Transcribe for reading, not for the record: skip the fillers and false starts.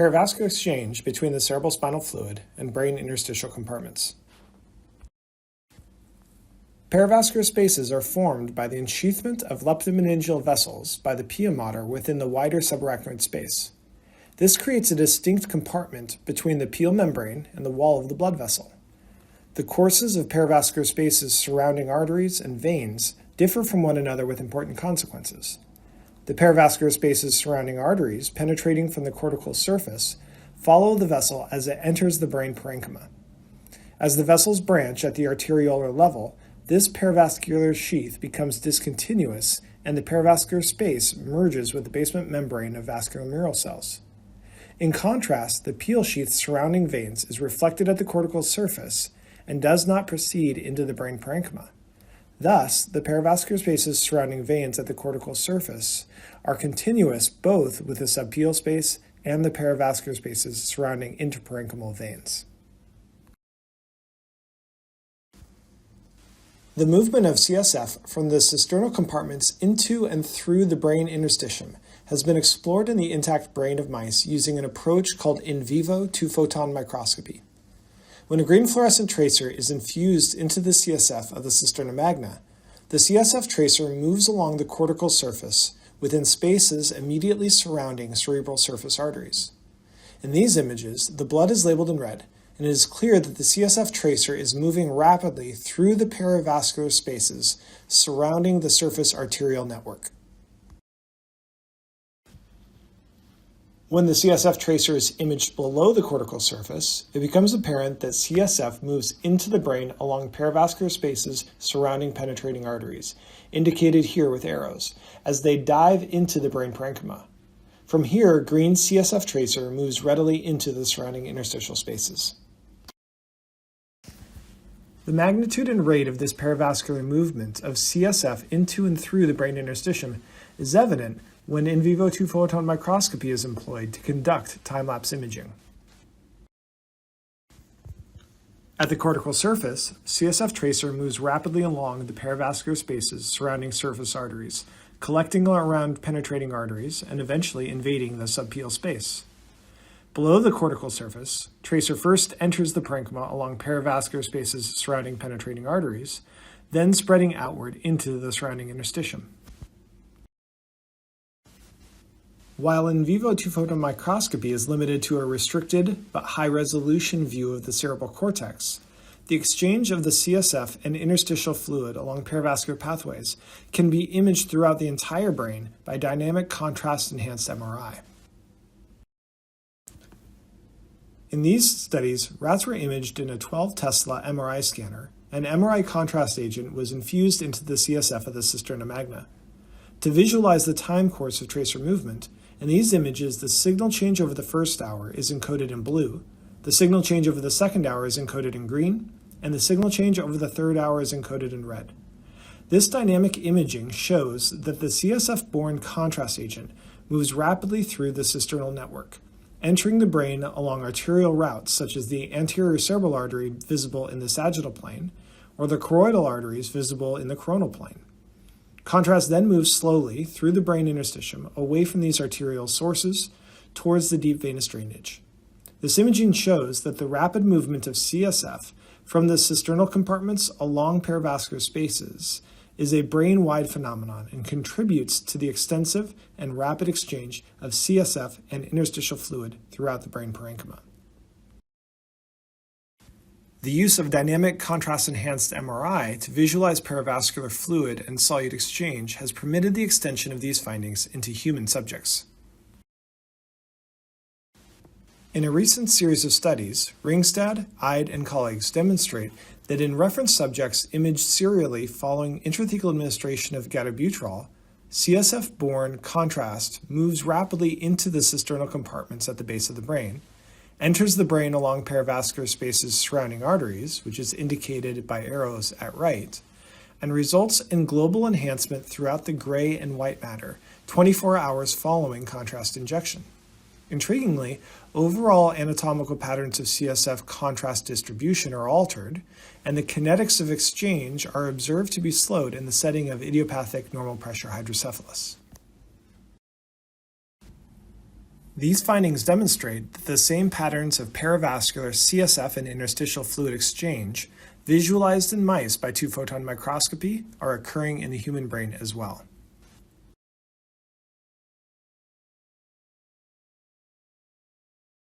Perivascular exchange between the cerebrospinal fluid and brain interstitial compartments. Perivascular spaces are formed by the ensheathment of leptomeningeal vessels by the pia mater within the wider subarachnoid space. This creates a distinct compartment between the pial membrane and the wall of the blood vessel. The courses of perivascular spaces surrounding arteries and veins differ from one another with important consequences. The perivascular spaces surrounding arteries penetrating from the cortical surface follow the vessel as it enters the brain parenchyma. As the vessels branch at the arteriolar level, this perivascular sheath becomes discontinuous and the perivascular space merges with the basement membrane of vascular mural cells. In contrast, the pial sheath surrounding veins is reflected at the cortical surface and does not proceed into the brain parenchyma. Thus, the perivascular spaces surrounding veins at the cortical surface are continuous both with the subpial space and the perivascular spaces surrounding interparenchymal veins. The movement of CSF from the cisternal compartments into and through the brain interstitium has been explored in the intact brain of mice using an approach called in vivo two-photon microscopy. When a green fluorescent tracer is infused into the CSF of the cisterna magna, the CSF tracer moves along the cortical surface within spaces immediately surrounding cerebral surface arteries. In these images, the blood is labeled in red, and it is clear that the CSF tracer is moving rapidly through the perivascular spaces surrounding the surface arterial network. When the CSF tracer is imaged below the cortical surface, it becomes apparent that CSF moves into the brain along perivascular spaces surrounding penetrating arteries, indicated here with arrows, as they dive into the brain parenchyma. From here, green CSF tracer moves readily into the surrounding interstitial spaces. The magnitude and rate of this perivascular movement of CSF into and through the brain interstitium is evident when in vivo two-photon microscopy is employed to conduct time-lapse imaging. At the cortical surface, CSF tracer moves rapidly along the perivascular spaces surrounding surface arteries, collecting around penetrating arteries and eventually invading the subpial space. Below the cortical surface, tracer first enters the parenchyma along perivascular spaces surrounding penetrating arteries, then spreading outward into the surrounding interstitium. While in vivo two-photon microscopy is limited to a restricted but high-resolution view of the cerebral cortex, the exchange of the CSF and interstitial fluid along perivascular pathways can be imaged throughout the entire brain by dynamic contrast-enhanced MRI. In these studies, rats were imaged in a 12 Tesla MRI scanner, and MRI contrast agent was infused into the CSF of the cisterna magna. To visualize the time course of tracer movement, in these images, the signal change over the first hour is encoded in blue, the signal change over the second hour is encoded in green, and the signal change over the third hour is encoded in red. This dynamic imaging shows that the CSF-borne contrast agent moves rapidly through the cisternal network, entering the brain along arterial routes such as the anterior cerebral artery visible in the sagittal plane, or the choroidal arteries visible in the coronal plane. Contrast then moves slowly through the brain interstitium away from these arterial sources towards the deep venous drainage. This imaging shows that the rapid movement of CSF from the cisternal compartments along perivascular spaces is a brain-wide phenomenon and contributes to the extensive and rapid exchange of CSF and interstitial fluid throughout the brain parenchyma. The use of dynamic contrast-enhanced MRI to visualize perivascular fluid and solute exchange has permitted the extension of these findings into human subjects. In a recent series of studies, Ringstad, Eid, and colleagues demonstrate that in reference subjects imaged serially following intrathecal administration of gadobuterol, CSF-borne contrast moves rapidly into the cisternal compartments at the base of the brain, enters the brain along perivascular spaces surrounding arteries, which is indicated by arrows at right, and results in global enhancement throughout the gray and white matter 24 hours following contrast injection. Intriguingly, overall anatomical patterns of CSF contrast distribution are altered, and the kinetics of exchange are observed to be slowed in the setting of idiopathic normal pressure hydrocephalus. These findings demonstrate that the same patterns of perivascular CSF and interstitial fluid exchange, visualized in mice by two-photon microscopy, are occurring in the human brain as well.